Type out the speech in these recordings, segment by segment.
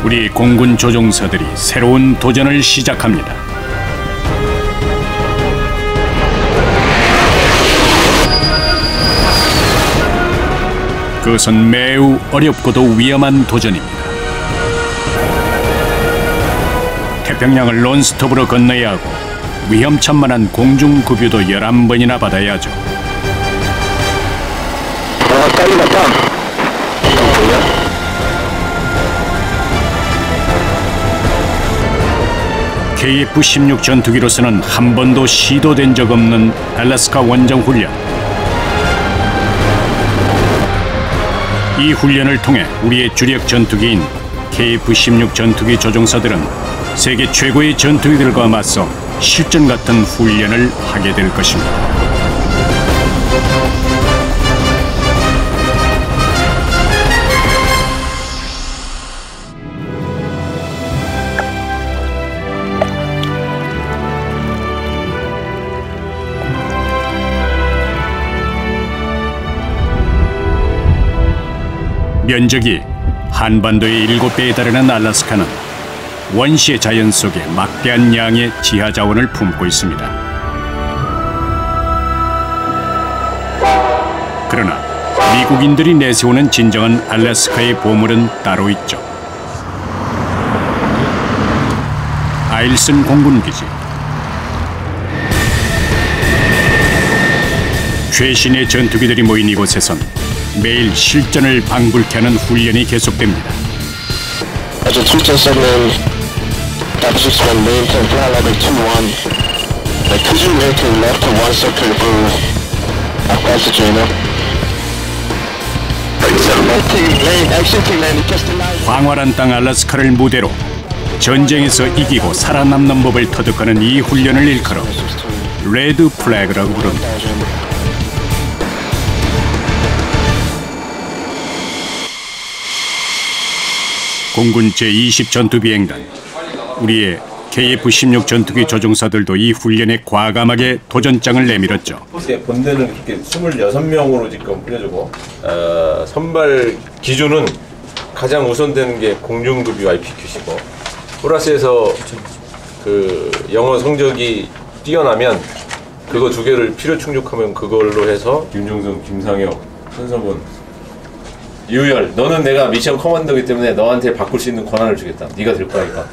우리 공군 조종사들이 새로운 도전을 시작합니다. 그것은 매우 어렵고도 위험한 도전입니다. 태평양을 논스톱으로 건너야 하고 위험천만한 공중급유도 11번이나 받아야 하죠. KF-16 전투기로서는 한 번도 시도된 적 없는 알래스카 원정 훈련. 이 훈련을 통해 우리의 주력 전투기인 KF-16 전투기 조종사들은 세계 최고의 전투기들과 맞서 실전 같은 훈련을 하게 될 것입니다. 면적이 한반도의 7배에 달하는 알래스카는 원시의 자연 속에 막대한 양의 지하 자원을 품고 있습니다. 그러나 미국인들이 내세우는 진정한 알래스카의 보물은 따로 있죠. 아일슨 공군기지. 최신의 전투기들이 모인 이곳에선 매일 실전을 방불케 하는 훈련이 계속됩니다. 광활한 땅 알래스카를 무대로 전쟁에서 이기고 살아남는 법을 터득하는 이 훈련을 일컬어 레드 플래그라고 부릅니다. 공군 제20 전투비행단, 우리의 KF-16 전투기 조종사들도 이 훈련에 과감하게 도전장을 내밀었죠. 본대는 이렇게 26명으로 지금 꾸려지고 선발 기준은 가장 우선되는 게 공중급유 IPQ시고 플러스에서 그 영어 성적이 뛰어나면 그거 2개를 필요 충족하면 그걸로 해서 윤종성, 김상혁, 손석원, 유열, 너는 내가 미션 커맨더이기 때문에 너한테 바꿀 수 있는 권한을 주겠다. 네가 될 거니까.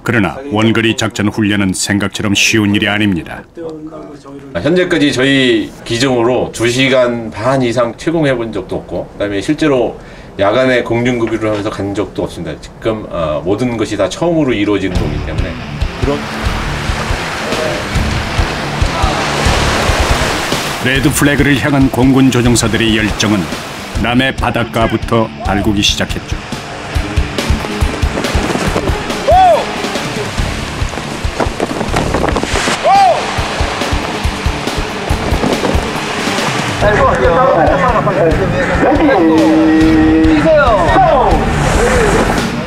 그러나 원거리 작전 훈련은 생각처럼 쉬운 일이 아닙니다. 현재까지 저희 기종으로 2시간 반 이상 채공해본 적도 없고, 그다음에 실제로 야간에 공중급유를 하면서 간 적도 없습니다. 지금 모든 것이 다 처음으로 이루어지는 거기 때문에. 레드 플래그를 향한 공군 조종사들의 열정은 남해 바닷가부터 달구기 시작했죠.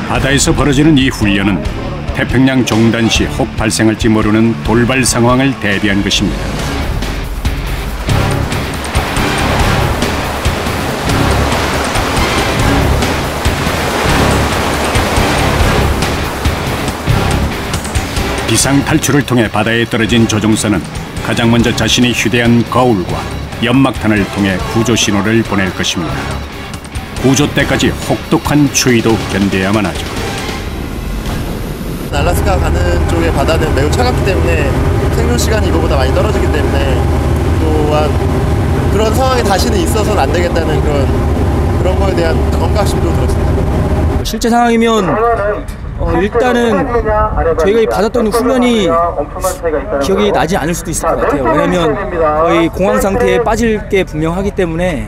바다에서 벌어지는 이 훈련은 태평양 종단 시 혹 발생할지 모르는 돌발 상황을 대비한 것입니다. 비상 탈출을 통해 바다에 떨어진 조종사는 가장 먼저 자신이 휴대한 거울과 연막탄을 통해 구조 신호를 보낼 것입니다. 구조 때까지 혹독한 추위도 견뎌야만 하죠. 알래스카 가는 쪽의 바다는 매우 차갑기 때문에 생존 시간이 이거보다 많이 떨어지기 때문에 또한 그런 상황이 다시는 있어서는 안 되겠다는 그런 거에 대한 경각심도 들었습니다. 실제 상황이면 일단은 저희가 받았던 훈련이 기억이 나지 않을 수도 있을 것 같아요. 왜냐하면 거의 공황 상태에 빠질 게 분명하기 때문에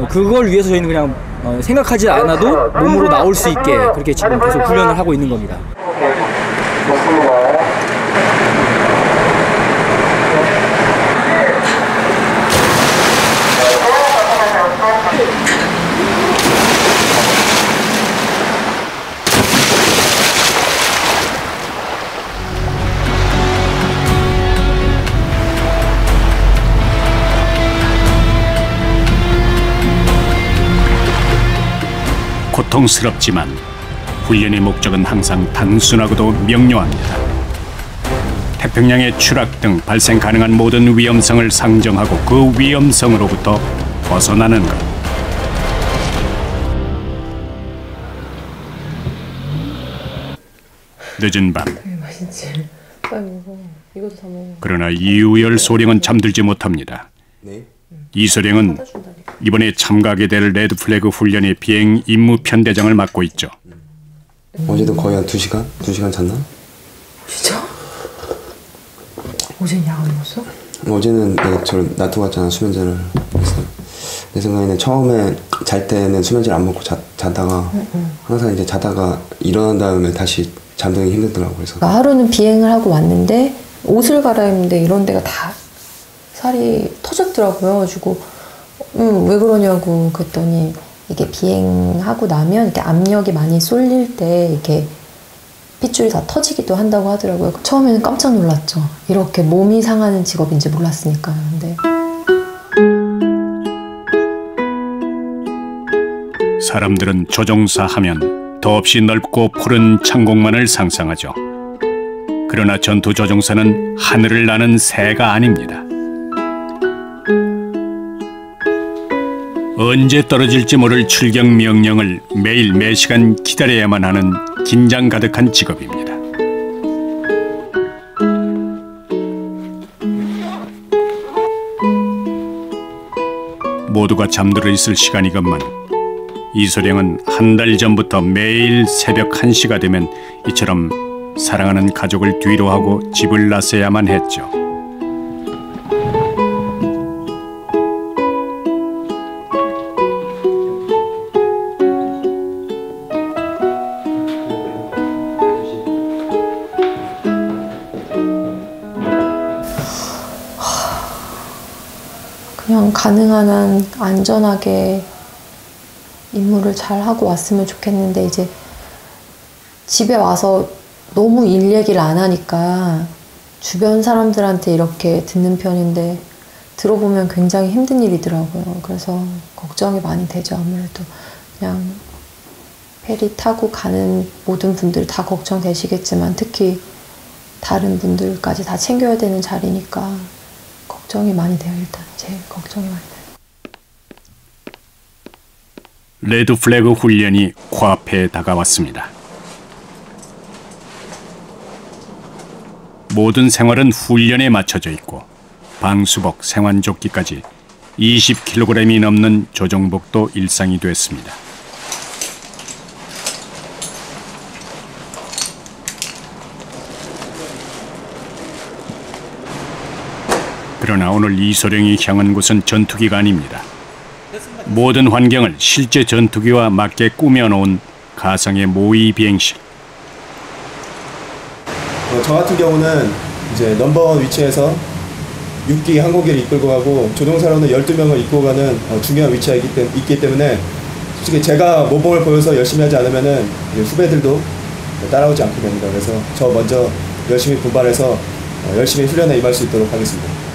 그걸 위해서 저희는 그냥 생각하지 않아도 몸으로 나올 수 있게 그렇게 지금 계속 훈련을 하고 있는 겁니다. 고통스럽지만 훈련의 목적은 항상 단순하고도 명료합니다. 태평양의 추락 등 발생 가능한 모든 위험성을 상정하고 그 위험성으로부터 벗어나는 것. 늦은 밤. 맛있지. 빨리 먹어. 이것도 다 먹어. 그러나 이우열 소령은 잠들지 못합니다. 이 소령은 이번에 참가하게 될 레드플래그 훈련의 비행 임무 편대장을 맡고 있죠. 어제도 거의 한 2시간? 2시간 잤나? 진짜? 어제는 약 안 먹었어? 어제는 저 놔두고 갔잖아, 수면제를. 그래서 내 생각에는 처음에 잘 때는 수면제를 안 먹고 자다가 항상 이제 자다가 일어난 다음에 다시 잠들기 힘들더라고. 그래서 하루는 비행을 하고 왔는데 옷을 갈아입는데 이런 데가 다 살이 터졌더라고요. 그래가지고 왜 그러냐고 그랬더니 이게 비행하고 나면 이렇게 압력이 많이 쏠릴 때 이렇게 핏줄이 다 터지기도 한다고 하더라고요. 처음에는 깜짝 놀랐죠. 이렇게 몸이 상하는 직업인지 몰랐으니까요. 근데 사람들은 조종사 하면 더없이 넓고 푸른 창공만을 상상하죠. 그러나 전투 조종사는 하늘을 나는 새가 아닙니다. 언제 떨어질지 모를 출격 명령을 매일 매시간 기다려야만 하는 긴장 가득한 직업입니다. 모두가 잠들어 있을 시간이건만 이소령은 한 달 전부터 매일 새벽 1시가 되면 이처럼 사랑하는 가족을 뒤로 하고 집을 나서야만 했죠. 그냥 가능한 한 안전하게 임무를 잘 하고 왔으면 좋겠는데 이제 집에 와서 너무 일 얘기를 안 하니까 주변 사람들한테 이렇게 듣는 편인데 들어보면 굉장히 힘든 일이더라고요. 그래서 걱정이 많이 되죠. 아무래도 그냥 페리 타고 가는 모든 분들 다 걱정되시겠지만 특히 다른 분들까지 다 챙겨야 되는 자리니까 걱정이 많이 돼요. 일단 제일 걱정이 많이 돼요. 레드 플래그 훈련이 코앞에 다가왔습니다. 모든 생활은 훈련에 맞춰져 있고 방수복, 생활조끼까지 20kg이 넘는 조종복도 일상이 됐습니다. 그러나 오늘 이소령이 향한 곳은 전투기가 아닙니다. 모든 환경을 실제 전투기와 맞게 꾸며놓은 가상의 모의 비행실. 저 같은 경우는 이제 넘버원 위치에서 6기 항공기를 이끌고 가고 조종사로는 12명을 이끌고 가는 중요한 위치에 있기 때문에 솔직히 제가 모범을 보여서 열심히 하지 않으면은 후배들도 따라오지 않게 됩니다. 그래서 저 먼저 열심히 분발해서 열심히 훈련에 임할 수 있도록 하겠습니다.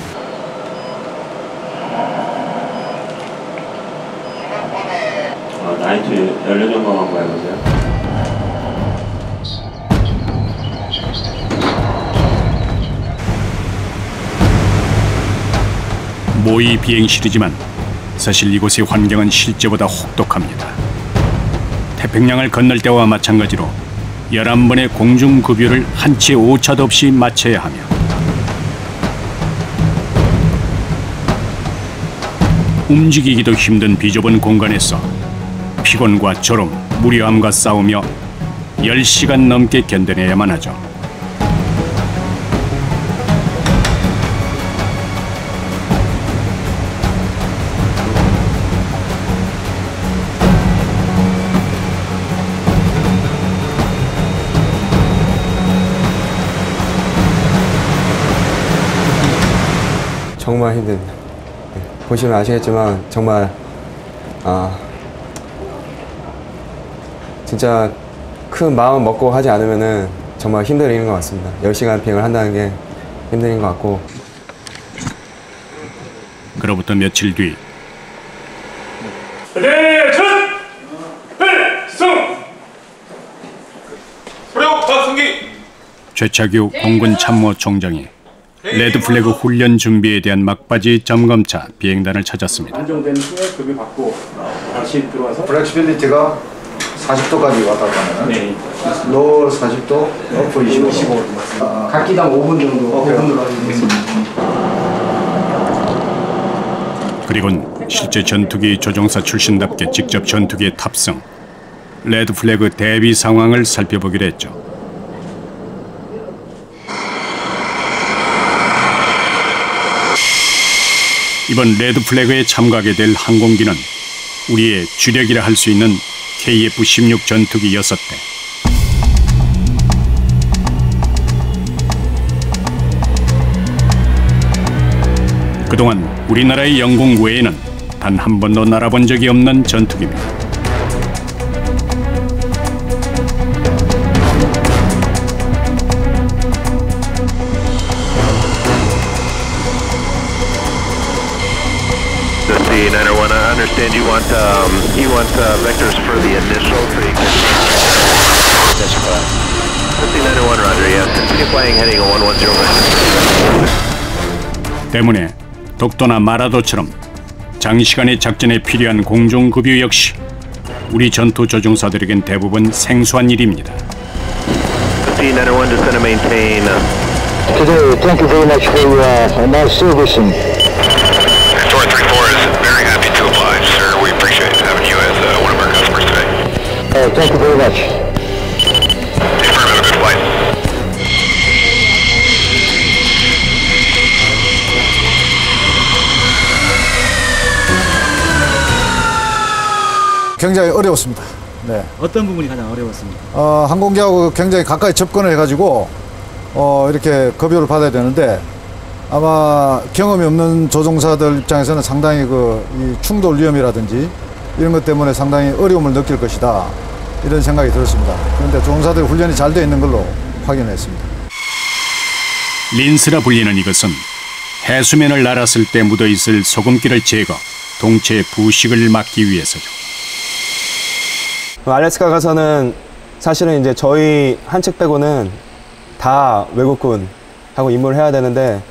나이트 연료 점검 한번 해보세요. 모의 비행실이지만 사실 이곳의 환경은 실제보다 혹독합니다. 태평양을 건널 때와 마찬가지로 11번의 공중급유를 한 치의 오차도 없이 마쳐야 하며 움직이기도 힘든 비좁은 공간에서 피곤과 졸음, 무료함과 싸우며 10시간 넘게 견뎌내야만 하죠. 정말 힘듭니다. 보시면 아시겠지만 정말 진짜 큰 마음 먹고 하지 않으면은 정말 힘든 일인 것 같습니다. 10시간 비행을 한다는 게 힘든 일인 것 같고. 그로부터 며칠 뒤 최차규 공군 참모총장이 레드플래그 훈련 준비에 대한 막바지 점검차 비행단을 찾았습니다. 안정된 후에 급여 받고 다시 들어와서 플렉시빌리티가 40도까지 왔다 가면 네. 로어 40도, 어프 25도. 각 기당 5분 정도 5분으로 하겠습니다. 그리곤 실제 전투기 조종사 출신답게 직접 전투기에 탑승, 레드플래그 대비 상황을 살펴보기로 했죠. 이번 레드플래그에 참가하게 될 항공기는 우리의 주력이라 할 수 있는 KF-16 전투기 6대. 그동안 우리나라의 영공 외에는 단 한 번도 날아본 적이 없는 전투기입니다. C901, I understand you want vectors for the initial three. C901, Roger. Yes, continue flying heading 110. 때문에 독도나 마라도처럼 장시간의 작전에 필요한 공중급유 역시 우리 전투 조종사들에겐 대부분 생소한 일입니다. C901 just going to maintain. Today, thank you very much for your nice servicing. Store 34 is very happy to oblige, sir. We appreciate having you as one of our customers today. Thank you very much. Affirmative, good flight. 굉장히 어려웠습니다. 네. 어떤 부분이 가장 어려웠습니까? 항공기하고 굉장히 가까이 접근을 해가지고 이렇게 급여를 받아야 되는데 아마 경험이 없는 조종사들 입장에서는 상당히 이 충돌 위험이라든지 이런 것 때문에 상당히 어려움을 느낄 것이다 이런 생각이 들었습니다. 그런데 조종사들 훈련이 잘 되어 있는 걸로 확인했습니다. 린스라 불리는 이것은 해수면을 날았을 때 묻어있을 소금기를 제거, 동체 부식을 막기 위해서죠. 알래스카 가서는 사실은 이제 저희 한 측 빼고는 다 외국군하고 임무를 해야 되는데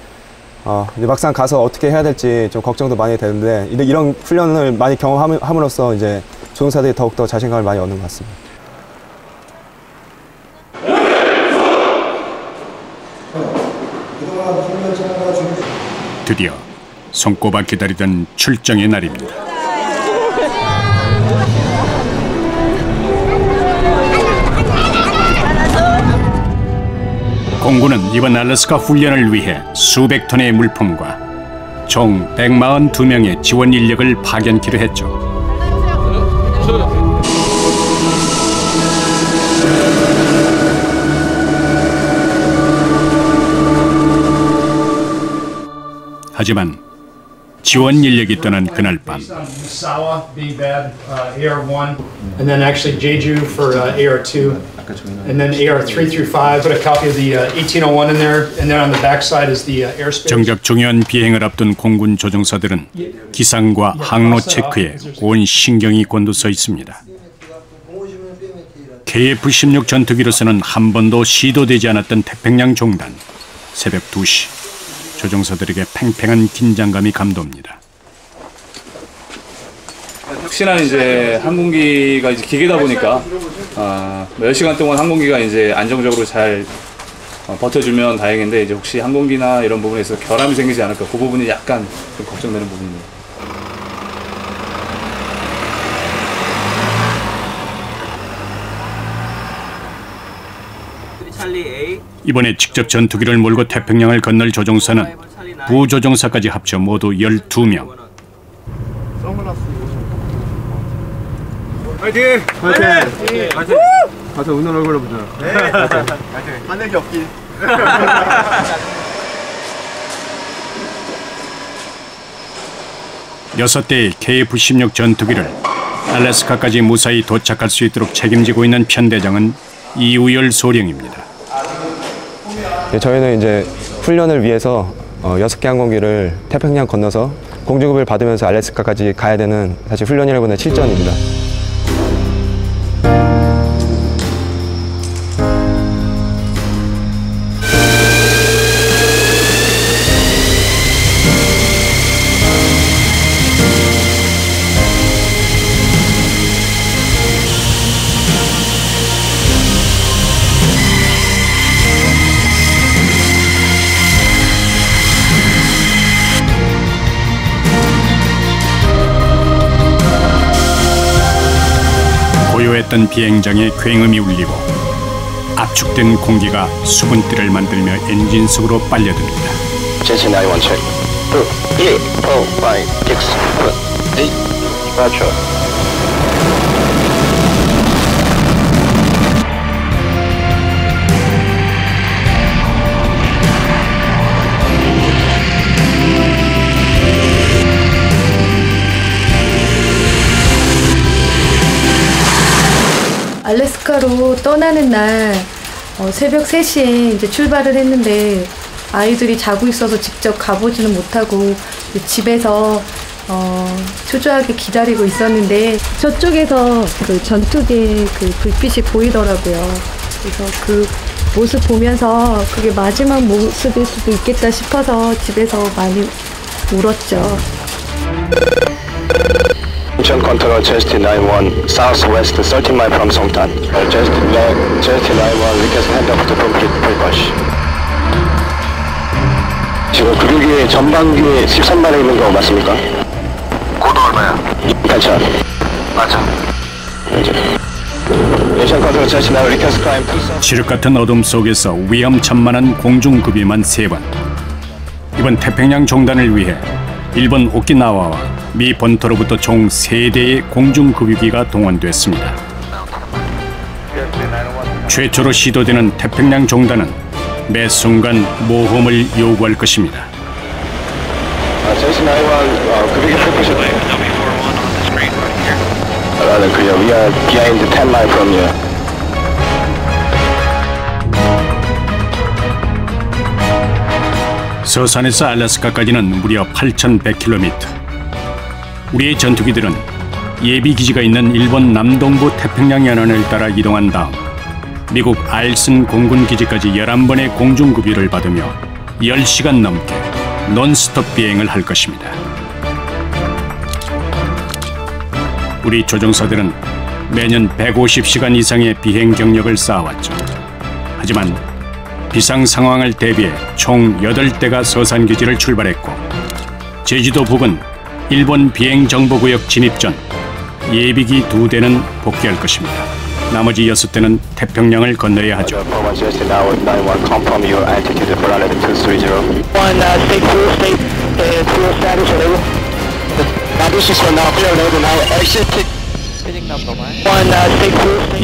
이제 막상 가서 어떻게 해야 될지 좀 걱정도 많이 되는데 이런 훈련을 많이 경험함으로써 이제 조종사들이 더욱더 자신감을 많이 얻는 것 같습니다. 드디어 손꼽아 기다리던 출정의 날입니다. 공군은 이번 알래스카 훈련을 위해 수백 톤의 물품과 총 142명의 지원 인력을 파견키로 했죠. 하지만 지원 인력이 떠난 그날 밤 And then actually Jeju for AR2, and then AR3 through 5. Put a copy of the 1801 in there, and then on the back side is the airspace. 정작 중요한 비행을 앞둔 공군 조종사들은 기상과 항로 체크에 온 신경이 곤두서 있습니다. KF-16 전투기로서는 한 번도 시도되지 않았던 태평양 종단. 새벽 2시 조종사들에게 팽팽한 긴장감이 감돕니다. 혹시나 이제 항공기가 이제 기계다 보니까 몇 시간 동안 항공기가 이제 안정적으로 잘 버텨주면 다행인데 이제 혹시 항공기나 이런 부분에서 결함이 생기지 않을까 그 부분이 약간 좀 걱정되는 부분입니다. 이번에 직접 전투기를 몰고 태평양을 건널 조종사는 부조종사까지 합쳐 모두 12명. 화이팅! 화이팅! 화이팅! 가서 웃는 얼굴로 보자. 네. 화이팅! 하늘이 없길. 여섯 대의 KF-16 전투기를 알래스카까지 무사히 도착할 수 있도록 책임지고 있는 편대장은 이우열 소령입니다. 저희는 이제 훈련을 위해서 6개 항공기를 태평양 건너서 공중급여를 받으면서 알래스카까지 가야 되는 사실 훈련이라고는 실전입니다. 고요했던 비행장의 굉음이 울리고 압축된 공기가 수분띠를 만들며 엔진 속으로 빨려듭니다. Jensen 91 check. 2, 3, 4, 5, 6, 7, 8. Roger. 알래스카로 떠나는 날 새벽 3시에 이제 출발을 했는데 아이들이 자고 있어서 직접 가보지는 못하고 집에서 초조하게 기다리고 있었는데 저쪽에서 그 전투기의 그 불빛이 보이더라고요. 그래서 그 모습 보면서 그게 마지막 모습일 수도 있겠다 싶어서 집에서 많이 울었죠. Incheon control Chesty 91 southwest 30 mile from Songtan. Chesty 91 request hand off to complete push. 지금 급유기 전방기 13만에 있는 거 맞습니까? 고도 얼마야? 8천. 맞아. Incheon control Chesty 91 request climb. 칠흑 같은 어둠 속에서 위험천만한 공중급유만 3번. 이번 태평양 종단을 위해 일본 오키나와와 미 본토로부터 총 3대의 공중급유기가 동원됐습니다. 최초로 시도되는 태평양 종단은 매 순간 모험을 요구할 것입니다. 서산에서 알래스카까지는 무려 8,100km. 우리의 전투기들은 예비기지가 있는 일본 남동부 태평양 연안을 따라 이동한 다음 미국 알슨 공군기지까지 11번의 공중급유를 받으며 10시간 넘게 논스톱 비행을 할 것입니다. 우리 조종사들은 매년 150시간 이상의 비행 경력을 쌓아왔죠. 하지만 비상 상황을 대비해 총 8대가 서산기지를 출발했고 제주도 부근 일본 비행정보구역 진입 전 예비기 2대는 복귀할 것입니다. 나머지 6대는 태평양을 건너야 하죠.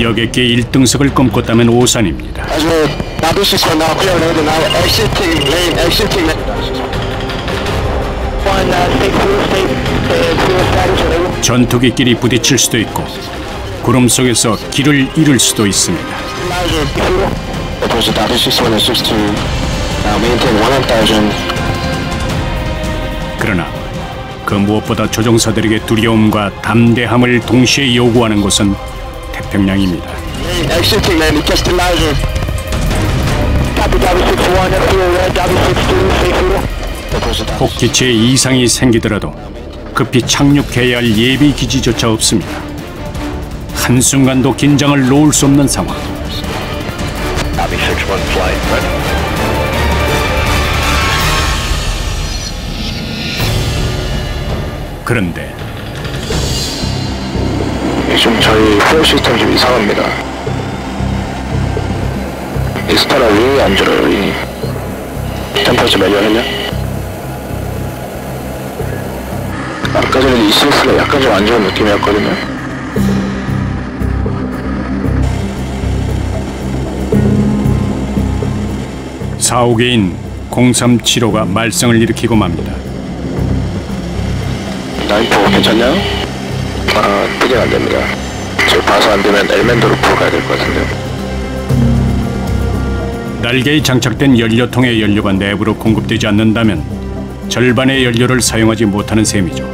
여객계 1등석을 꿈꿨다면 오산입니다. 전투기끼리 부딪힐 수도 있고 구름 속에서 길을 잃을 수도 있습니다. 그러나 그 무엇보다 조종사들에게 두려움과 담대함을 동시에 요구하는 곳은 태평양입니다. 혹기체에 이상이 생기더라도 급히 착륙해야 할 예비 기지조차 없습니다. 한순간도 긴장을 놓을 수 없는 상황. 그런데 지금 저희 플레이 시스템 좀 이상합니다. 이스타라 윙이 안 줄어요. 윙이 템퍼처 매뉴얼 했냐? 아까 전에 ECS가 약간 좀 안 좋은 느낌이었거든요. 사후계인 0375가 말썽을 일으키고 맙니다. 나이프 괜찮냐? 아, 뜨긴 안 됩니다. 저 봐서 안 되면 엘멘도르프로 가야 될 것 같은데요. 날개에 장착된 연료통의 연료가 내부로 공급되지 않는다면 절반의 연료를 사용하지 못하는 셈이죠.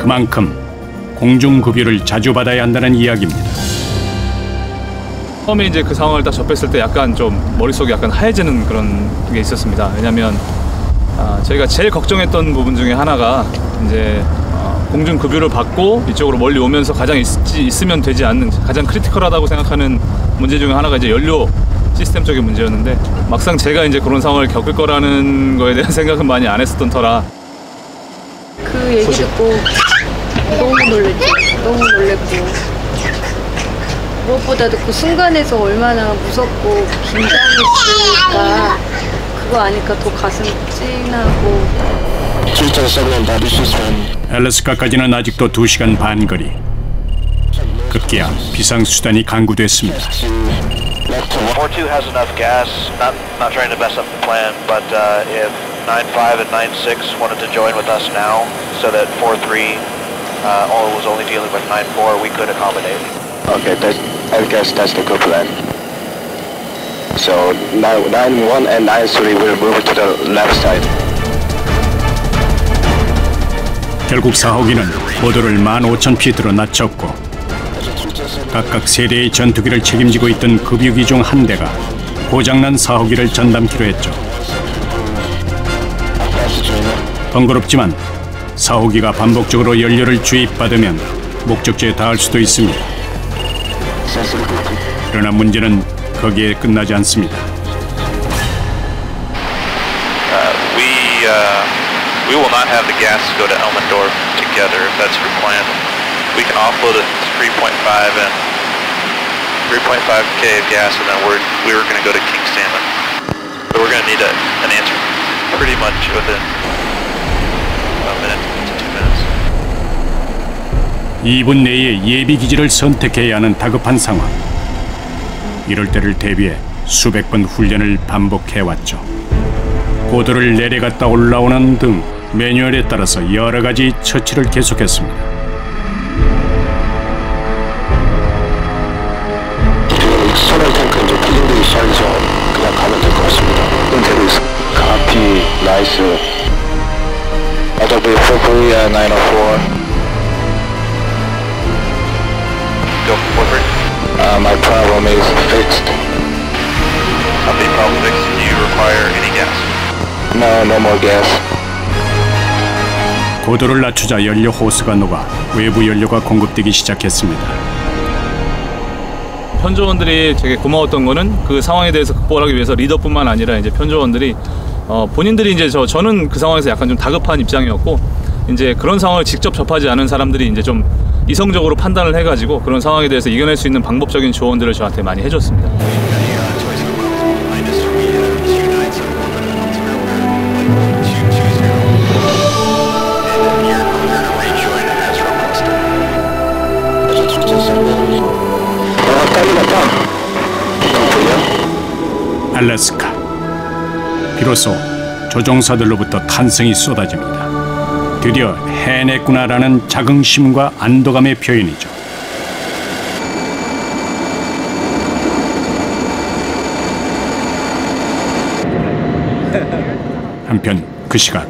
그만큼 공중급유를 자주 받아야 한다는 이야기입니다. 처음에 이제 그 상황을 딱 접했을 때 약간 좀 머릿속이 약간 하얘지는 그런 게 있었습니다. 왜냐하면 저희가 제일 걱정했던 부분 중에 하나가 이제 공중급유를 받고 이쪽으로 멀리 오면서 가장 있으면 되지 않는 가장 크리티컬하다고 생각하는 문제 중에 하나가 이제 연료 시스템적인 문제였는데 막상 제가 이제 그런 상황을 겪을 거라는 거에 대한 생각은 많이 안 했었던 터라 그 얘기 듣고 너무 놀랬죠. 너무 놀랬고 무엇보다도 그 순간에서 얼마나 무섭고 긴장했을까 그거 아니까 더 가슴 찡하고. 알래스카까지는 아직도 2시간 반 거리. 급기야 비상수단이 강구됐습니다. 4-2 has enough gas. Not trying to mess up the plan, but if 9-5 and 9-6 wanted to join with us now, so that 4-3 was only dealing with 9-4, we could accommodate. Okay, I guess that's the good plan. So 9-1 and 9-3 will move to the left side. 결국 사호기는 모두를 15,000피트로 낮췄고 각각 3대의 전투기를 책임지고 있던 급유기 중 한 대가 고장난 사호기를 전담키로 했죠. 번거롭지만 사호기가 반복적으로 연료를 주입받으면 목적지에 닿을 수도 있습니다. 그러나 문제는 거기에 끝나지 않습니다. We will not have the gas go to Elmendorf together if that's your plan. We can offload it 3.5 and 3.5K of gas, and then we were going to go to King Salmon. But we're going to need an answer pretty much within a minute to 2 minutes. 2분 내에 예비 기지를 선택해야 하는 다급한 상황. 이럴 때를 대비해 수백 번 훈련을 반복해왔죠. 고도를 내려갔다 올라오는 등 매뉴얼에 따라서 여러 가지 처치를 계속했습니다. 소멸 탱크 이제 필링되기 시작해서 그냥 가면 될 것 같습니다. 인테리스 카피 나이스. RW 4 904. Go forward. My problem is fixed. Copy, problem fixed. Do you require any gas? No more gas. 고도를 낮추자 연료 호스가 녹아 외부 연료가 공급되기 시작했습니다. 편조원들이 되게 고마웠던 거는 그 상황에 대해서 극복을 하기 위해서 리더뿐만 아니라 이제 편조원들이 본인들이 이제 저는 그 상황에서 약간 좀 다급한 입장이었고 이제 그런 상황을 직접 접하지 않은 사람들이 이제 좀 이성적으로 판단을 해가지고 그런 상황에 대해서 이겨낼 수 있는 방법적인 조언들을 저한테 많이 해줬습니다. 알래스카. 비로소 조종사들로부터 탄성이 쏟아집니다. 드디어 해냈구나라는 자긍심과 안도감의 표현이죠. 한편 그 시각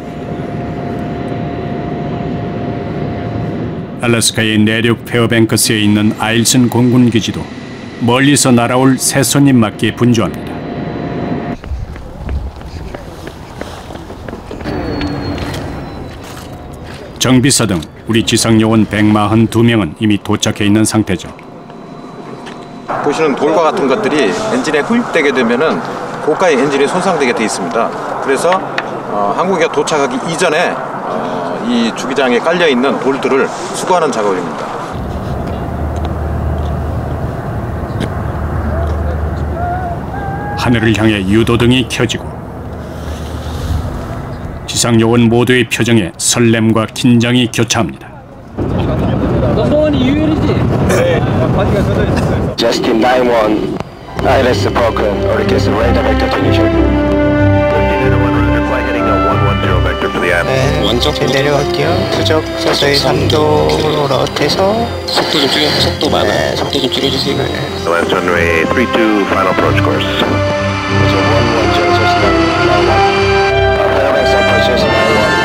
알래스카의 내륙 페어뱅크스에 있는 아일슨 공군기지도 멀리서 날아올 새 손님 맞기에 분주합니다. 정비사 등 우리 지상요원 142명은 이미 도착해 있는 상태죠. 보시는 돌과 같은 것들이 엔진에 흡입되게 되면은 고가의 엔진이 손상되게 돼 있습니다. 그래서 항공기가 도착하기 이전에 이 주기장에 깔려 있는 돌들을 수거하는 작업입니다. 하늘을 향해 유도등이 켜지고 지상요원 모두의 표정에 설렘과 긴장이 교차합니다. 넘버원이 유일이지? 네, 바디가 젖어 있어요. Justin 9-1, ILS broken, oricus radar vector technician. 네, 원적 내려갈게요. 부적 서서히 3도로 러트해서 속도 좀 줄여, 속도 많아. 네, 속도 좀 줄여주세요. Last runway 32, final approach course. There's a 110 Cessna 91. Fairbanks approach Cessna 91.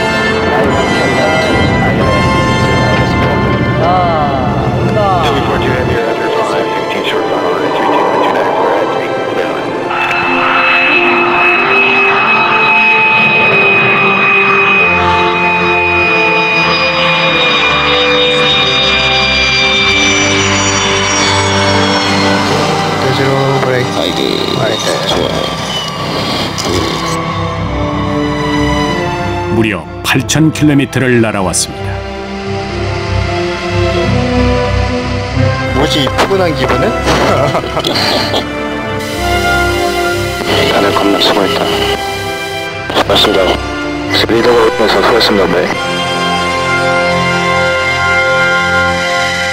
Yeah, we report you have your after 5, 15 short final runway 32, 29, we're at 3, clear line. 무려 8,000km를 날아왔습니다. 뭐지? 이 푸근한 기분은? 다들 겁나 수고했다. 수고했습니다. 리더에서 수고했습니다. 네.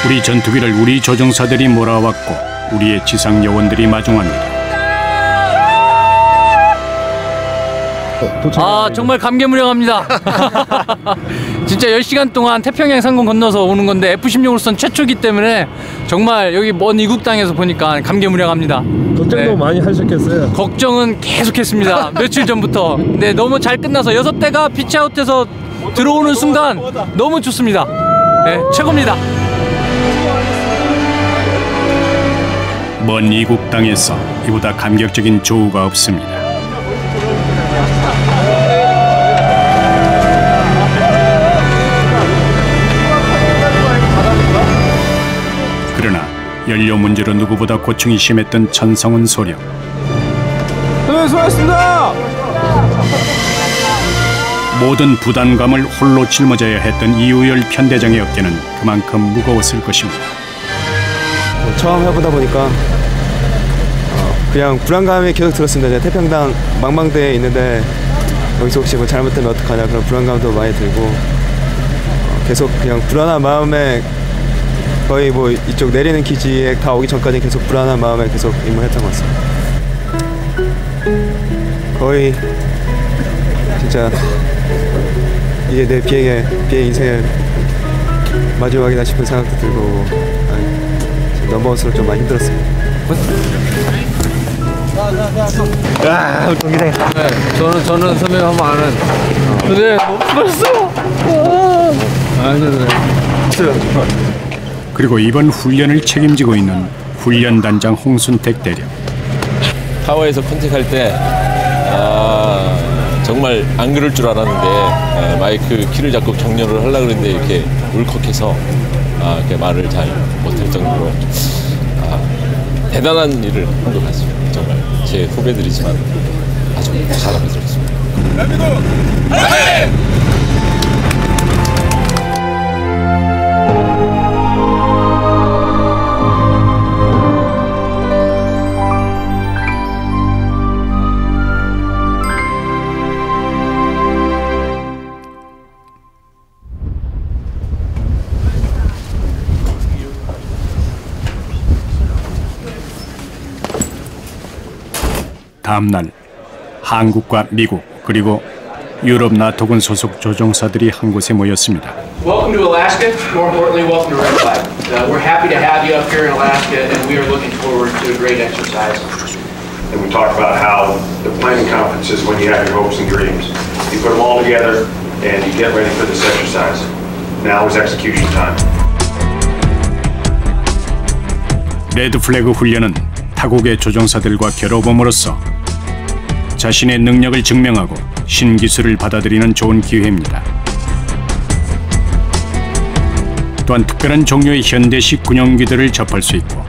우리 전투기를 우리 조종사들이 몰아왔고 우리의 지상 요원들이 마중합니다. 아, 정말 감개무량합니다. 진짜 10시간 동안 태평양 상공 건너서 오는 건데 F-16으로선 최초기 때문에 정말 여기 먼 이국 땅에서 보니까 감개무량합니다. 걱정도 많이 하셨겠어요? 걱정은 계속했습니다. 며칠 전부터. 네, 너무 잘 끝나서 6대가 피치아웃해서 들어오는 순간 너무 좋습니다. 네, 최고입니다. 먼 이국 땅에서 이보다 감격적인 조우가 없습니다. 그러나 연료 문제로 누구보다 고충이 심했던 천성훈 소령. 네, 수고하셨습니다. 모든 부담감을 홀로 짊어져야 했던 이우열 편대장의 어깨는 그만큼 무거웠을 것입니다. 처음 해보다 보니까 그냥 불안감이 계속 들었습니다. 제가 태평양 망망대에 있는데 여기서 혹시 뭐 잘못되면 어떡하냐 그런 불안감도 많이 들고 계속 그냥 불안한 마음에 거의 뭐 이쪽 내리는 기지에 다 오기 전까지 계속 불안한 마음에 계속 임무했던 것 같습니다. 거의 진짜 이게 내 비행 인생의 마지막이다 싶은 생각도 들고 넘버원수로 좀 많이 힘들었습니다. 아, 동기생. 네, 저는 선배가 한번 아는. 네, 너무 수고했어요. 그리고 이번 훈련을 책임지고 있는 훈련단장 홍순택 대령. 타워에서 컨택할 때 정말 안 그럴 줄 알았는데 마이크 키를 잡고 격려를 하려고 했는데 이렇게 울컥해서 이렇게 말을 잘 못할 정도로 대단한 일을 한 것 같습니다. 정말 제 후배들이지만 아주 잘하고 있었습니다. 다음 날 한국과 미국 그리고 유럽 나토군 소속 조종사들이 한 곳에 모였습니다. Welcome to Alaska. More importantly, welcome to Red Flag. We're happy to have you up here in Alaska, and we are looking forward to a great exercise. And we talked about how the planning conference is when you have your hopes and dreams. You put them all together, and you get ready for this exercise. Now is execution time. 레드 플래그 훈련은 타국의 조종사들과 겨뤄봄으로써 자신의 능력을 증명하고 신기술을 받아들이는 좋은 기회입니다. 또한 특별한 종류의 현대식 군용기들을 접할 수 있고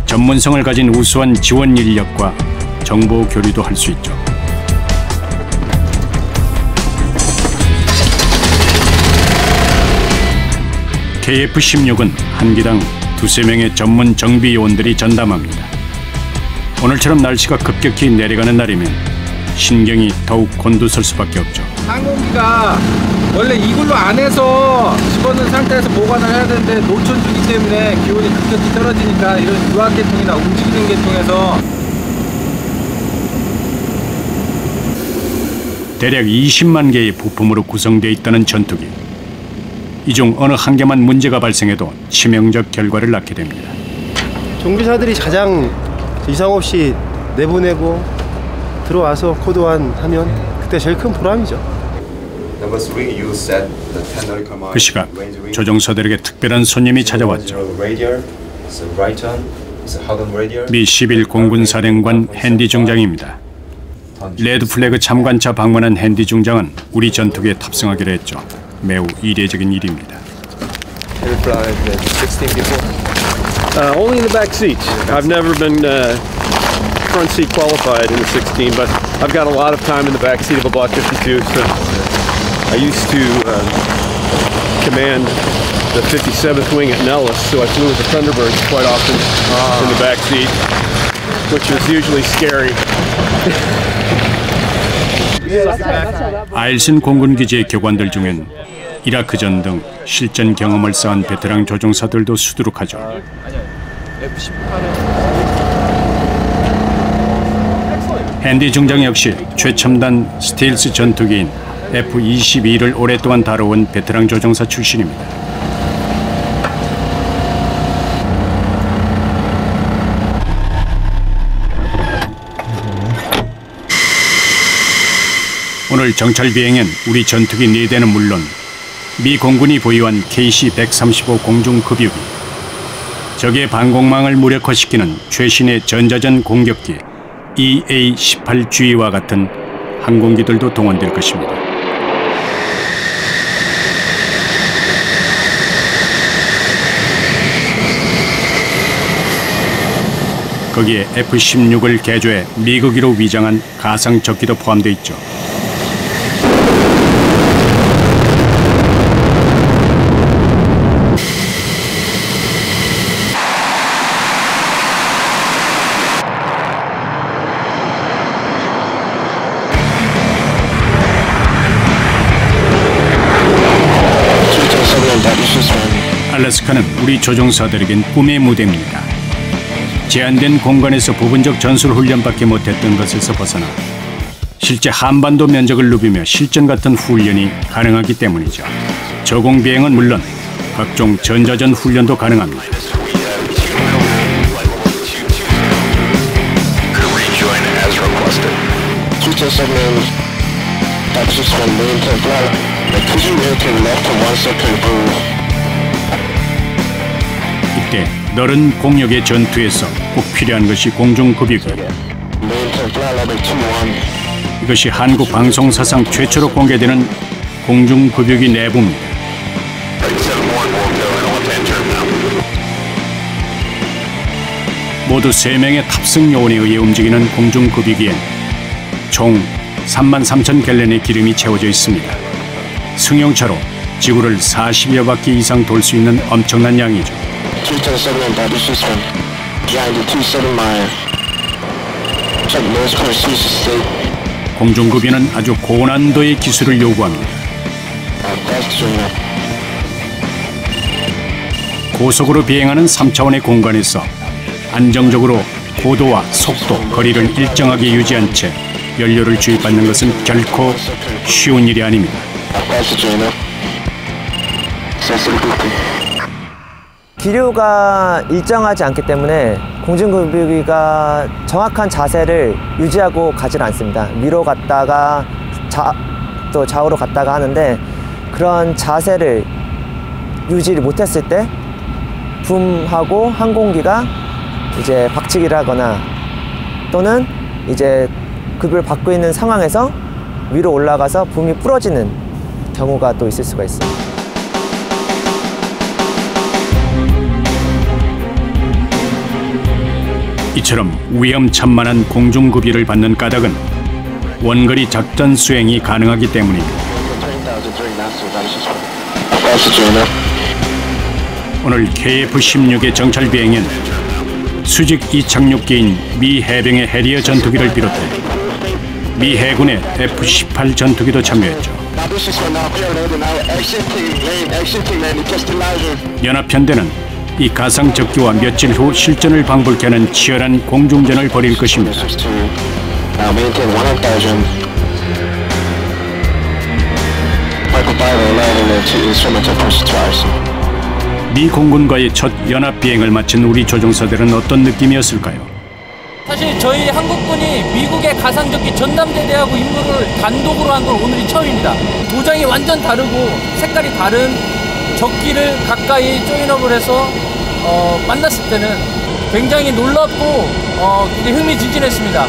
전문성을 가진 우수한 지원 인력과 정보 교류도 할 수 있죠. KF-16은 한 기당 2~3명의 전문 정비 요원들이 전담합니다. 오늘처럼 날씨가 급격히 내려가는 날이면 신경이 더욱 곤두설 수밖에 없죠. 항공기가 원래 이글루 안에서 집어넣은 상태에서 보관을 해야 되는데 노천 주기 때문에 기온이 급격히 떨어지니까 이런 유압 계통이나 움직이는 계통에서 대략 20만 개의 부품으로 구성되어 있다는 전투기. 이 중 어느 한 개만 문제가 발생해도 치명적 결과를 낳게 됩니다. 정비사들이 가장 이상 없이 내보내고 들어와서 코드완 하면 그때 제일 큰 보람이죠. 그 시각 조종사들에게 특별한 손님이 찾아왔죠. 미 11 공군사령관 핸디 중장입니다. 레드 플래그 참관차 방문한 핸디 중장은 우리 전투기에 탑승하기로 했죠. 매우 이례적인 일입니다. Only in the back seats. I've never been front seat qualified in the 16, but I've got a lot of time in the back seat of a Block 52. So I used to command the 57th Wing at Nellis, so I flew with the Thunderbirds quite often in the back seat, which was usually scary. 아일슨 공군기지의 교관들 중엔 이라크전 등 실전 경험을 쌓은 베테랑 조종사들도 수두룩하죠. 헨디 중장 역시 최첨단 스틸스 전투기인 F-22를 오랫동안 다뤄온 베테랑 조종사 출신입니다. 오늘 정찰 비행엔 우리 전투기 4대는 물론 미 공군이 보유한 KC-135 공중급유기, 적의 방공망을 무력화시키는 최신의 전자전 공격기 EA-18G와 같은 항공기들도 동원될 것입니다. 거기에 F-16을 개조해 미국기로 위장한 가상 적기도 포함되어 있죠. 알래스카는 우리 조종사들에겐 꿈의 무대입니다. 제한된 공간에서 부분적 전술 훈련밖에 못했던 것에서 벗어나 실제 한반도 면적을 누비며 실전 같은 훈련이 가능하기 때문이죠. 저공 비행은 물론 각종 전자전 훈련도 가능합니다. 이때 너른 공역의 전투에서 꼭 필요한 것이 공중급유기. 이것이 한국 방송사상 최초로 공개되는 공중급유기 내부입니다. 모두 3명의 탑승 요원에 의해 움직이는 공중급유기엔 총 33,000갤런의 기름이 채워져 있습니다. 승용차로 지구를 40여 바퀴 이상 돌 수 있는 엄청난 양이죠. 공중급유는 아주 고난도의 기술을 요구합니다. 고속으로 비행하는 3차원의 공간에서 안정적으로 고도와 속도, 거리를 일정하게 유지한 채 연료를 주입받는 것은 결코 쉬운 일이 아닙니다. 기류가 일정하지 않기 때문에 공중급유기가 정확한 자세를 유지하고 가질 않습니다. 위로 갔다가 또 좌우로 갔다가 하는데 그런 자세를 유지를 못했을 때 붐하고 항공기가 이제 박치기를 하거나 또는 이제 급유를 받고 있는 상황에서 위로 올라가서 붐이 부러지는 경우가 또 있을 수가 있습니다. 이처럼 위험천만한 공중급유를 받는 까닭은 원거리 작전 수행이 가능하기 때문입니다. 오늘 KF-16의 정찰 비행엔 수직 이착륙기인 미 해병의 해리어 전투기를 비롯해 미 해군의 F-18 전투기도 참여했죠. 연합편대는 이 가상 적기와 며칠 후 실전을 방불케 하는 치열한 공중전을 벌일 것입니다. 미 공군과의 첫 연합 비행을 마친 우리 조종사들은 어떤 느낌이었을까요? 사실 저희 한국군이 미국의 가상적기 전담대대하고 임무를 단독으로 한 건 오늘이 처음입니다. 도장이 완전 다르고 색깔이 다른 적기를 가까이 조인업을 해서 만났을 때는 굉장히 놀랍고 굉장히 흥미진진했습니다.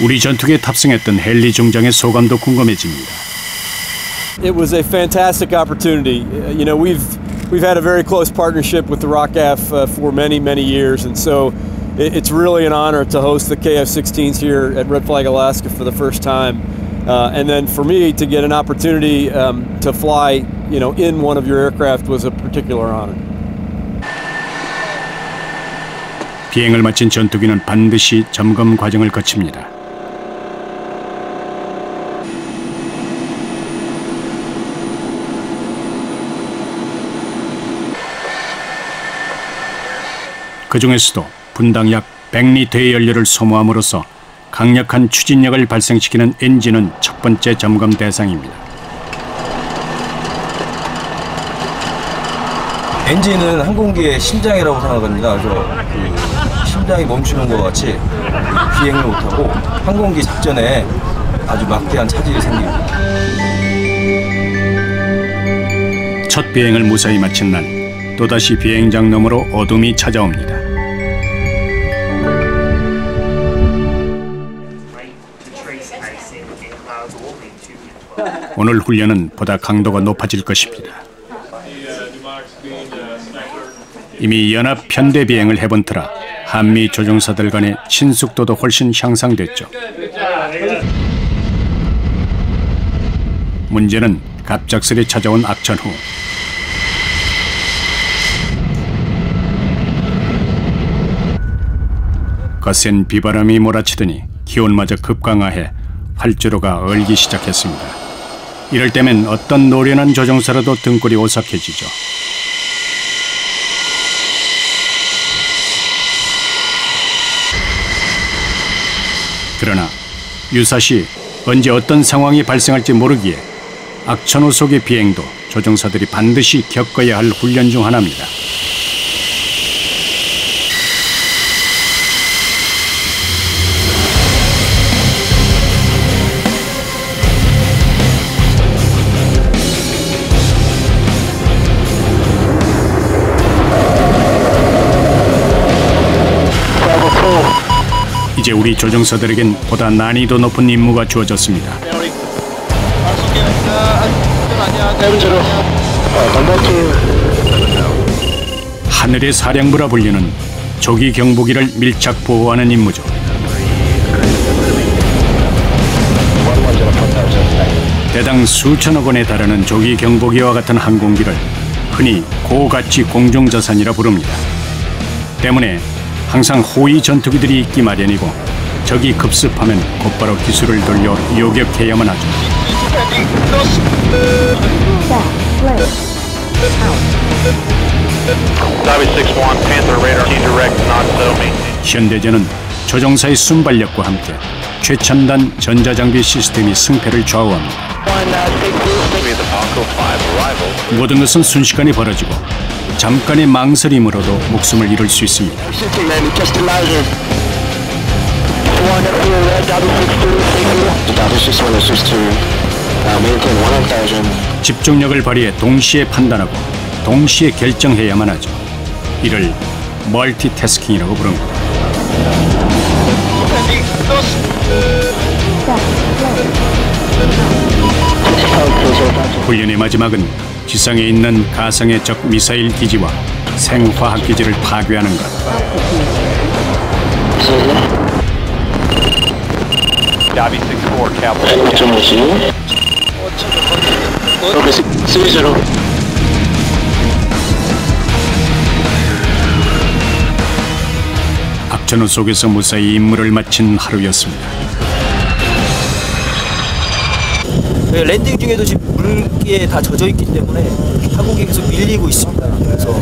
우리 전투기에 탑승했던 헨리 중장의 소감도 궁금해집니다. It was a fantastic opportunity. You know, we've had a very close partnership with the ROCAF for many years, and so it's really an honor to host the KF-16s here at Red Flag, Alaska for the first time. And then for me to get an opportunity to fly in one of your aircraft was a particular honor. 비행을 마친 전투기는 반드시 점검 과정을 거칩니다. 그 중에서도 분당 약 100리터의 연료를 소모함으로써 강력한 추진력을 발생시키는 엔진은 첫 번째 점검 대상입니다. 엔진은 항공기의 심장이라고 생각합니다. 그래서 심장이 멈추는 것 같이 비행을 못하고 항공기 작전에 아주 막대한 차질이 생깁니다. 첫 비행을 무사히 마친 날 또다시 비행장 너머로 어둠이 찾아옵니다. 오늘 훈련은 보다 강도가 높아질 것입니다. 이미 연합 편대 비행을 해본 터라 한미 조종사들 간의 친숙도도 훨씬 향상됐죠. 문제는 갑작스레 찾아온 악천 후 거센 비바람이 몰아치더니 기온마저 급강하해 활주로가 얼기 시작했습니다. 이럴 때면 어떤 노련한 조종사라도 등골이 오싹해지죠. 그러나 유사시 언제 어떤 상황이 발생할지 모르기에 악천후 속의 비행도 조종사들이 반드시 겪어야 할 훈련 중 하나입니다. 이제 우리 조종사들에겐 보다 난이도 높은 임무가 주어졌습니다. 하늘의 사령부라 불리는 조기 경보기를 밀착 보호하는 임무죠. 대당 수천억 원에 달하는 조기 경보기와 같은 항공기를 흔히 고가치 공중자산이라 부릅니다. 때문에 항상 호위 전투기들이 있기 마련이고 적이 급습하면 곧바로 기술을 돌려 요격해야만 하죠. 현대전은 조종사의 순발력과 함께 최첨단 전자장비 시스템이 승패를 좌우합니다. 모든 것은 순식간에 벌어지고 잠깐의 망설임으로도 목숨을 잃을 수 있습니다. 집중력을 발휘해 동시에 판단하고 동시에 결정해야만 하죠. 이를 멀티태스킹이라고 부릅니다. 훈련의 마지막은 지상에 있는 가상의 적 미사일 기지와 생화학 기지를 파괴하는 것. 악천후 속에서 무사히 임무를 마친 하루였습니다. 랜딩 중에도 지금 물기에 다 젖어 있기 때문에 항공기 계속 밀리고 있습니다. 그래서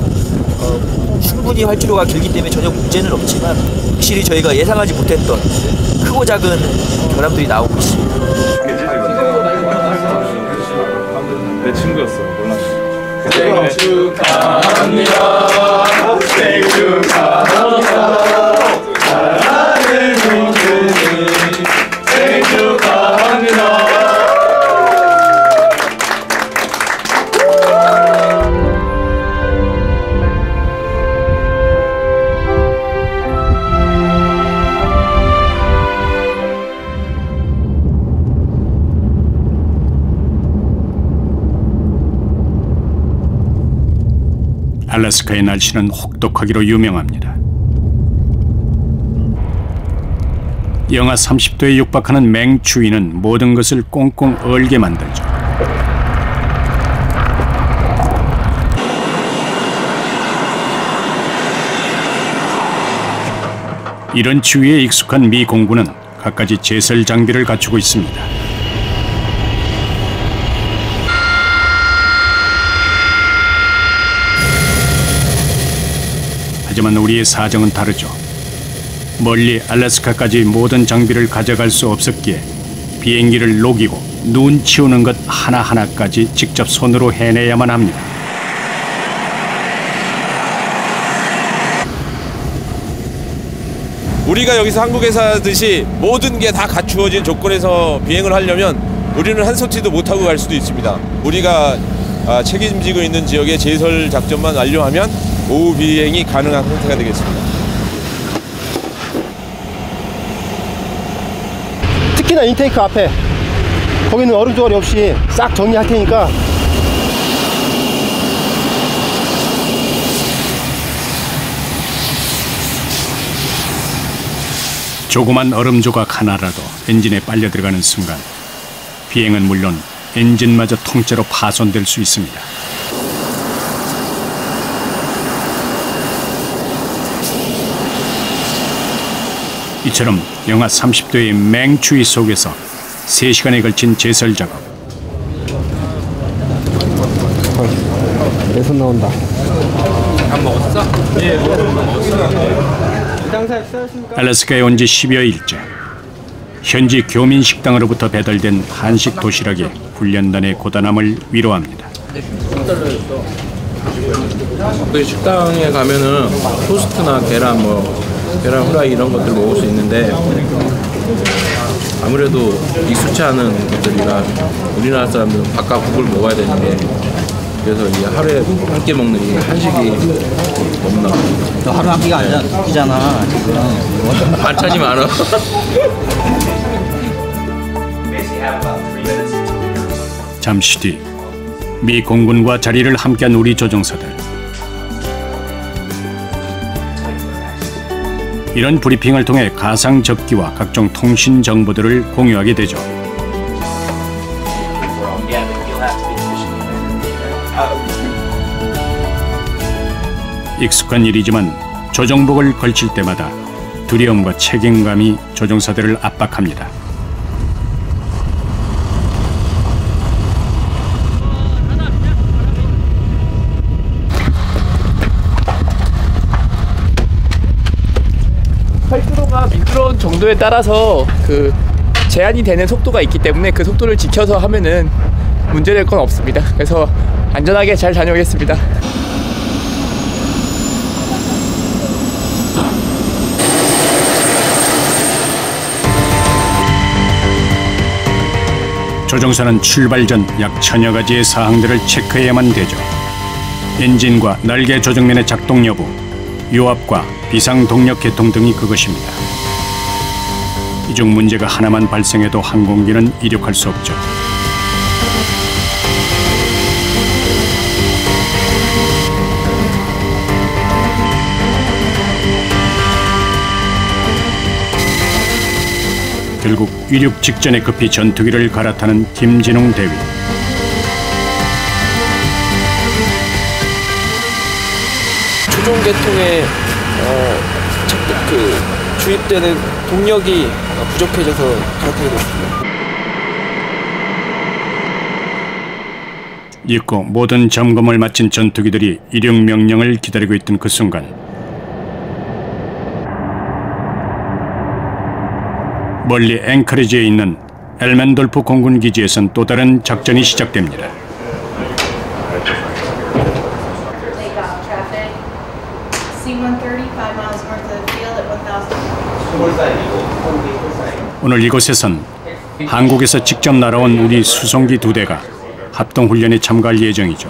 충분히 활주로가 길기 때문에 전혀 문제는 없지만 확실히 저희가 예상하지 못했던 크고 작은 결함들이 나오고 있습니다. 내 친구였어. 몰랐어. 생일 축하합니다. 생일 축하합니다. 사랑하는 동생이 생일 축하합니다. 알래스카의 날씨는 혹독하기로 유명합니다. 영하 30도에 육박하는 맹추위는 모든 것을 꽁꽁 얼게 만들죠. 이런 추위에 익숙한 미 공군은 갖가지 제설 장비를 갖추고 있습니다. 하지만 우리의 사정은 다르죠. 멀리 알래스카까지 모든 장비를 가져갈 수 없었기에 비행기를 녹이고 눈 치우는 것 하나하나까지 직접 손으로 해내야만 합니다. 우리가 여기서 한국에서 하듯이 모든 게 다 갖추어진 조건에서 비행을 하려면 우리는 한 소티도 못하고 갈 수도 있습니다. 우리가 책임지고 있는 지역의 제설 작전만 완료하면 오후 비행이 가능한 상태가 되겠습니다. 특히나 인테이크 앞에 거기는 얼음 조각이 없이 싹 정리할 테니까 조그만 얼음 조각 하나라도 엔진에 빨려 들어가는 순간 비행은 물론 엔진마저 통째로 파손될 수 있습니다. 이처럼 영하 30도의 맹추위 속에서 3시간에 걸친 제설 작업. 내 손 나온다. 밥 먹었어? 예, 먹었어. 알래스카에 온 지 10여일째. 현지 교민 식당으로부터 배달된 한식 도시락이 훈련단의 고단함을 위로합니다. 그 식당에 가면은 토스트나 계란 계란 후라이 이런 것들 먹을 수 있는데 아무래도 익숙치 않은 것들이라 우리나라 사람들은 밥과 국을 먹어야 되는데 그래서 이 하루에 한 끼 먹는 이 한식이 너무나 너 하루 한 끼가 아니잖아 지금 반찬이 많아. 잠시 뒤 미 공군과 자리를 함께한 우리 조종사들. 이런 브리핑을 통해 가상 접기와 각종 통신 정보들을 공유하게 되죠. 익숙한 일이지만 조종복을 걸칠 때마다 두려움과 책임감이 조종사들을 압박합니다. 활주로가 미끄러운 정도에 따라서 그 제한이 되는 속도가 있기 때문에 그 속도를 지켜서 하면은 문제될 건 없습니다. 그래서 안전하게 잘 다녀오겠습니다. 조종사는 출발 전 약 1000여 가지의 사항들을 체크해야만 되죠. 엔진과 날개 조정면의 작동 여부, 요압과 비상 동력 개통 등이 그것입니다. 이 중 문제가 하나만 발생해도 항공기는 이륙할 수 없죠. 결국 이륙 직전에 급히 전투기를 갈아타는 김진웅 대위. 조종 계통에 주입되는 동력이 부족해져서 갈아타게 됐습니다. 잊고 모든 점검을 마친 전투기들이 이륙 명령을 기다리고 있던 그 순간 멀리 앵커리지에 있는 엘멘돌프 공군기지에선 또 다른 작전이 시작됩니다. 오늘 이곳에선 한국에서 직접 날아온 우리 수송기 2대가 합동훈련에 참가할 예정이죠.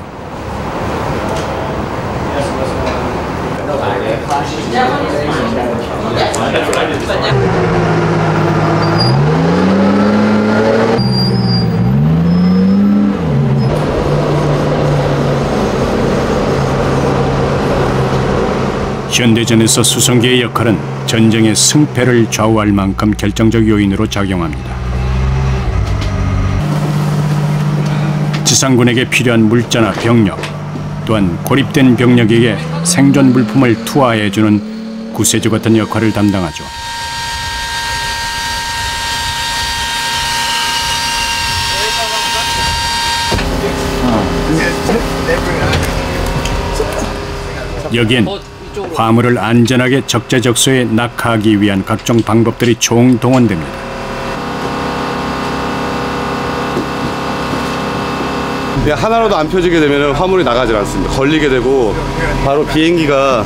현대전에서 수송기의 역할은 전쟁의 승패를 좌우할 만큼 결정적 요인으로 작용합니다. 지상군에게 필요한 물자나 병력, 또한 고립된 병력에게 생존 물품을 투하해주는 구세주 같은 역할을 담당하죠. 여기엔 화물을 안전하게 적재적소에 낙하하기 위한 각종 방법들이 총동원됩니다. 하나라도 안 펴지게 되면 화물이 나가질 않습니다. 걸리게 되고 바로 비행기가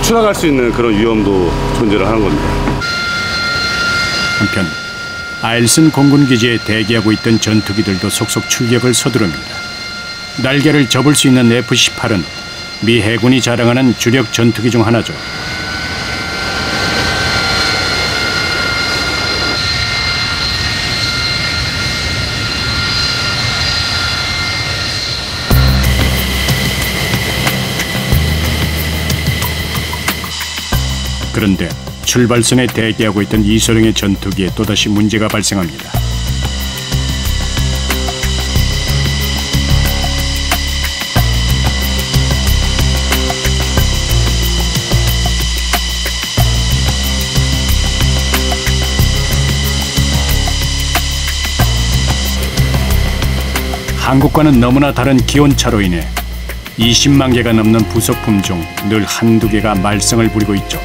추락할 수 있는 그런 위험도 존재를 하는 겁니다. 한편 아일슨 공군기지에 대기하고 있던 전투기들도 속속 출격을 서두릅니다. 날개를 접을 수 있는 F-18은 미 해군이 자랑하는 주력 전투기 중 하나죠. 그런데 출발선에 대기하고 있던 이소룡의 전투기에 또다시 문제가 발생합니다. 한국과는 너무나 다른 기온차로 인해 20만 개가 넘는 부속품 중 늘 한두 개가 말썽을 부리고 있죠.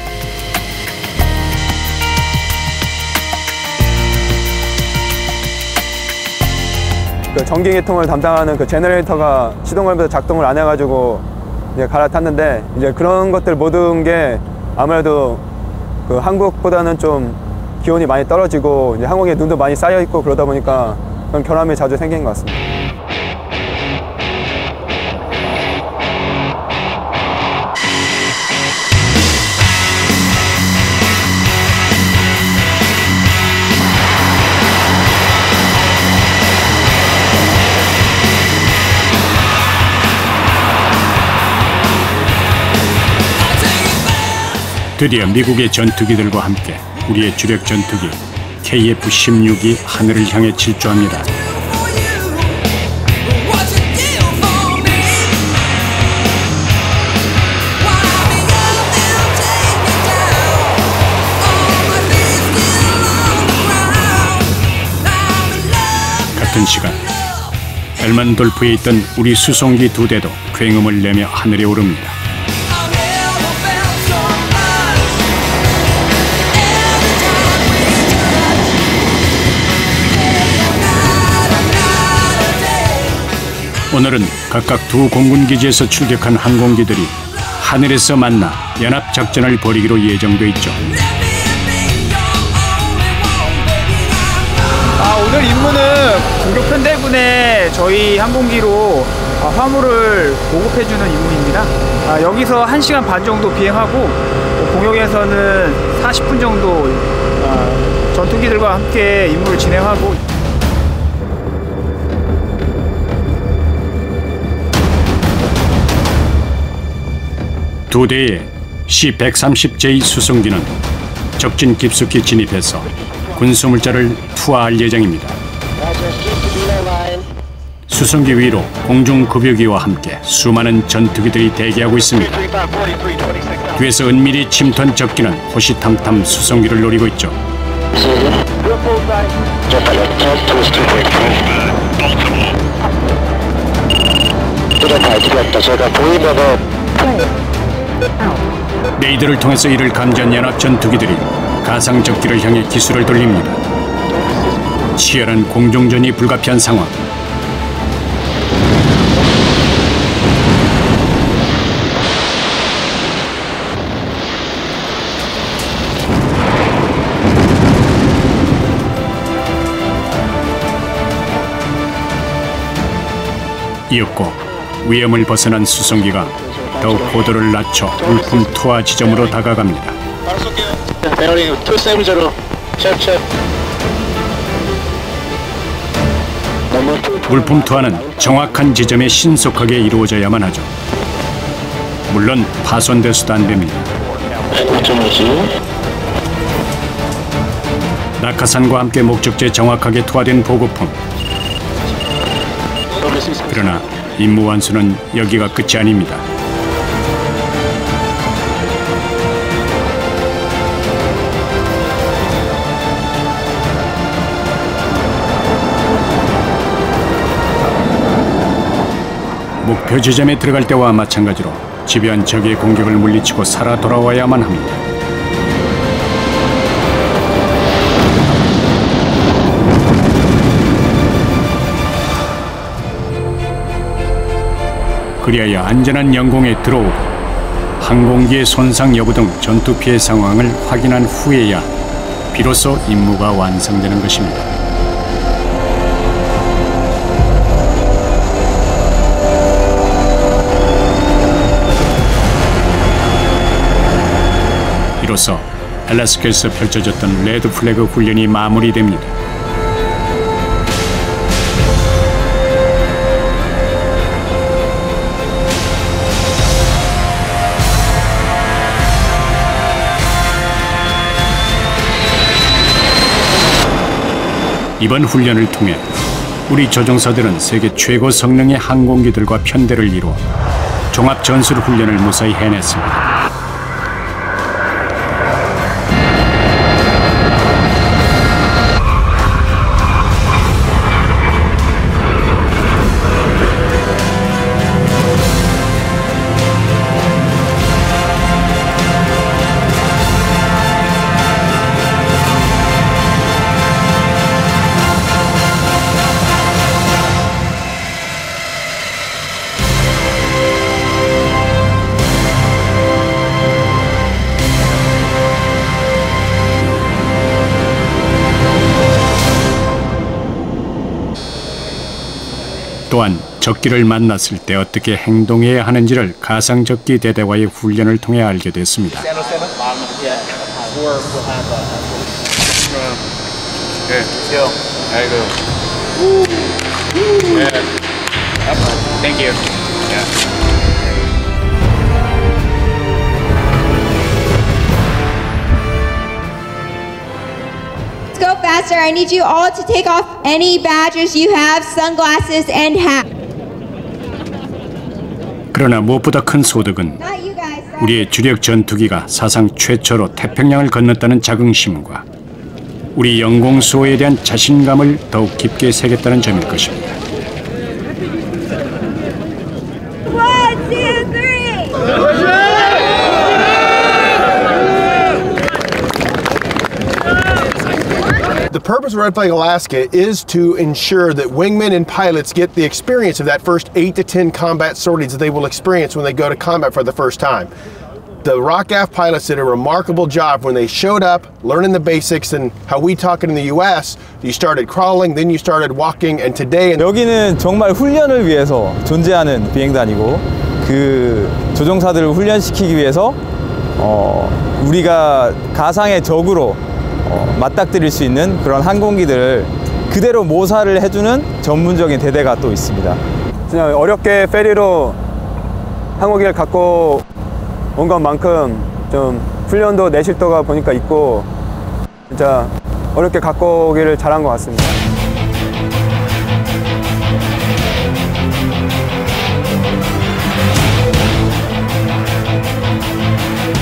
그 전기계통을 담당하는 그 제너레이터가 시동을 작동을 안 해가지고 이제 갈아탔는데, 이제 그런 것들 모든 게 아무래도 그 한국보다는 좀 기온이 많이 떨어지고 이제 한국에 눈도 많이 쌓여 있고 그러다 보니까 그런 결함이 자주 생긴 것 같습니다. 드디어 미국의 전투기들과 함께 우리의 주력 전투기 KF-16이 하늘을 향해 질주합니다. 같은 시간 엘만돌프에 있던 우리 수송기 2대도 굉음을 내며 하늘에 오릅니다. 오늘은 각각 두 공군기지에서 출격한 항공기들이 하늘에서 만나 연합작전을 벌이기로 예정돼 있죠. 오늘 임무는 공격 편대군에 저희 항공기로 화물을 보급해주는 임무입니다. 여기서 1시간 반 정도 비행하고 공역에서는 40분 정도 전투기들과 함께 임무를 진행하고, 두 대의 C-130J 수송기는 적진 깊숙이 진입해서 군수물자를 투하할 예정입니다. 수송기 위로 공중급유기와 함께 수많은 전투기들이 대기하고 있습니다. 뒤에서 은밀히 침투한 적기는 호시탐탐 수송기를 노리고 있죠. 제가 보이면은 레이더를 통해서 이를 감지한 연합 전투기들이 가상 적기를 향해 기술을 돌립니다. 치열한 공중전이 불가피한 상황. 이윽고 위험을 벗어난 수송기가 더욱 고도를 낮춰 울품 투하 지점으로 다가갑니다. 베어링 270 샵샵. 울품 투하는 정확한 지점에 신속하게 이루어져야만 하죠. 물론 파손돼서도 안 됩니다. 낙하산과 함께 목적지에 정확하게 투하된 보급품. 그러나 임무 완수는 여기가 끝이 아닙니다. 표지점에 들어갈 때와 마찬가지로 집요한 적의 공격을 물리치고 살아 돌아와야만 합니다. 그리하여 안전한 영공에 들어오고 항공기의 손상 여부 등 전투 피해 상황을 확인한 후에야 비로소 임무가 완성되는 것입니다. 이로써 알래스카에서 펼쳐졌던 레드 플래그 훈련이 마무리됩니다. 이번 훈련을 통해 우리 조종사들은 세계 최고 성능의 항공기들과 편대를 이루어 종합 전술 훈련을 무사히 해냈습니다. 또한 적기를 만났을 때 어떻게 행동해야 하는지를 가상적기 대대와의 훈련을 통해 알게 됐습니다. Let's go faster. I need you all to take off any badges you have, sunglasses and hat. 그러나 무엇보다 큰 소득은 우리의 주력 전투기가 사상 최초로 태평양을 건넜다는 자긍심과 우리 영공수호에 대한 자신감을 더욱 깊게 새겼다는 점일 것입니다. One, two, three. The purpose of Red Flag Alaska is to ensure that wingmen and pilots get the experience of that first 8 to 10 combat sorties that they will experience when they go to combat for the first time. The ROCAF pilots did a remarkable job when they showed up, learning the basics and how we talk it in the US. You started crawling, then you started walking, and today... 여기는 정말 훈련을 위해서 존재하는 비행단이고 그 조종사들을 훈련시키기 위해서 우리가 가상의 적으로 맞닥뜨릴 수 있는 그런 항공기들을 그대로 모사를 해주는 전문적인 대대가 또 있습니다. 그냥 어렵게 페리로 항공기를 갖고 온 것만큼 좀 훈련도 내실도가 보니까 있고 진짜 어렵게 갖고 오기를 잘한 것 같습니다.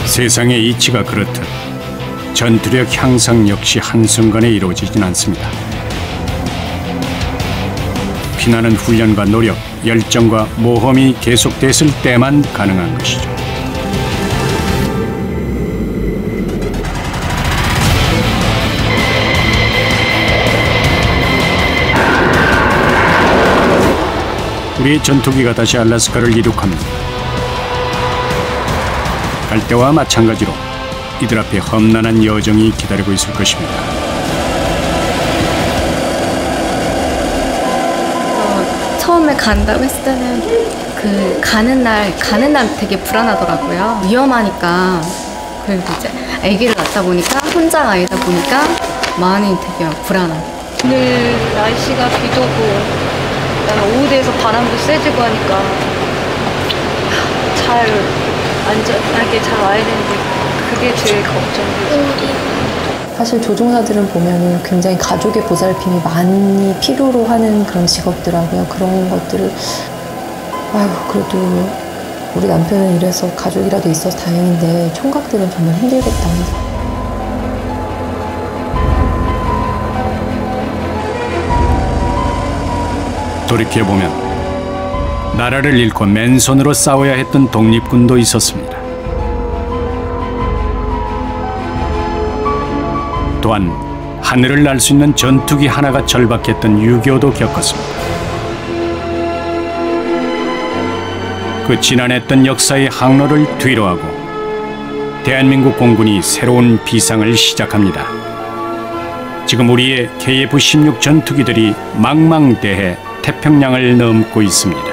세상의 이치가 그렇듯 전투력 향상 역시 한순간에 이루어지진 않습니다. 피나는 훈련과 노력, 열정과 모험이 계속됐을 때만 가능한 것이죠. 우리의 전투기가 다시 알래스카를 이륙합니다. 갈 때와 마찬가지로 이들 앞에 험난한 여정이 기다리고 있을 것입니다. 처음에 간다고 했을 때는 그 가는 날 되게 불안하더라고요. 위험하니까. 그리고 이제 아기를 낳다 보니까 혼자 아이다 보니까 마음이 되게 불안하고. 오늘 날씨가 비도 오고 그다음에 오후 돼서 바람도 세지고 하니까 잘 안전하게 잘 와야 되는데 그게 제일 걱정이죠. 사실 조종사들은 보면은 굉장히 가족의 보살핌이 많이 필요로 하는 그런 직업들하고요. 그런 것들을 그래도 우리 남편은 이래서 가족이라도 있어서 다행인데 총각들은 정말 힘들겠다. 돌이켜보면 나라를 잃고 맨손으로 싸워야 했던 독립군도 있었습니다. 또한 하늘을 날 수 있는 전투기 하나가 절박했던 6.25도 겪었습니다. 그 지난했던 역사의 항로를 뒤로하고 대한민국 공군이 새로운 비상을 시작합니다. 지금 우리의 KF-16 전투기들이 망망대해 태평양을 넘고 있습니다.